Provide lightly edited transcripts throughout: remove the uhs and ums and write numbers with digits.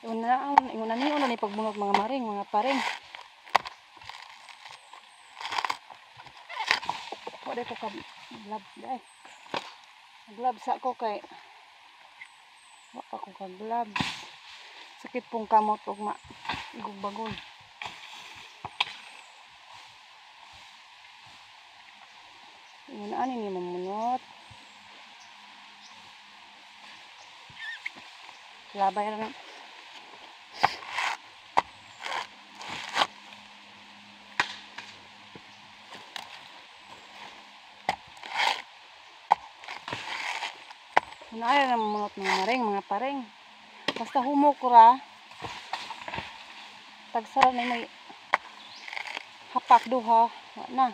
Ingon na ni pagbunot mga maring, mga paring. Wala ko ka-gloves dahil. Gloves ako kay wala pa ko ka-gloves. Sakit pong kamot ug igug-bagol. Ingon ani ni mamunot. Labay ra. Naay na mamunot mga maring, mga paring. Basta humok ra. Tagsara na may hapak duha. Wa na.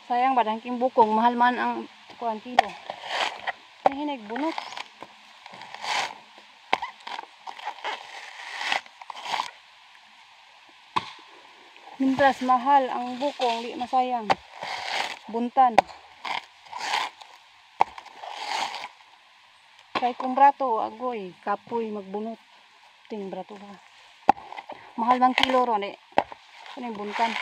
Sayang ba dahil bukong, mahal man ang kuan kilo. Hinig bunot. Mintras mahal ang bukong, di masayang. Buntan. Kay kung brato, agoy, kapoy magbunot. Ting brato ha. Mahal bang kilo ron eh. Ano yung buntan?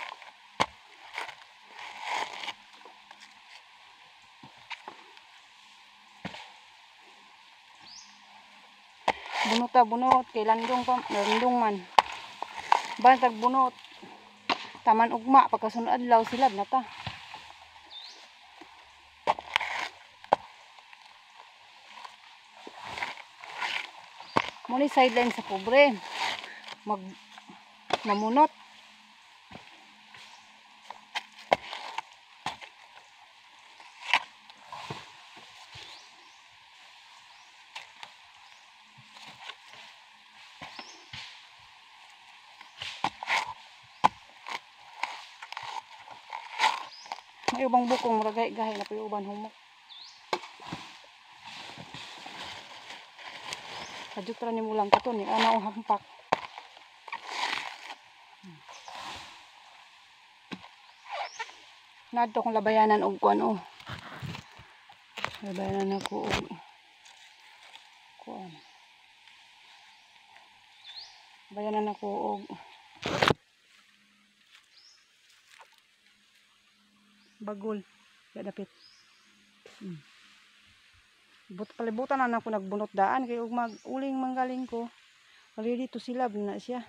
Bunot kay landong man. Bantag bunot. Taman ugma pagkasunod adlaw silab na ta. Muni sideline sa pobre. Mamunot. May ubang bukong ragay-gahay na pa yung uban humok. Kajutra ni mulang katon ni ana ang hampak. Nadto kong labayanan og kuan o. Labayanan ako og kuan. Labayanan ako og bagol. Ya dapit. Palibutan na ako nagbunot daan kay ug mag-uling manggaling ko. Ready to silab na siya.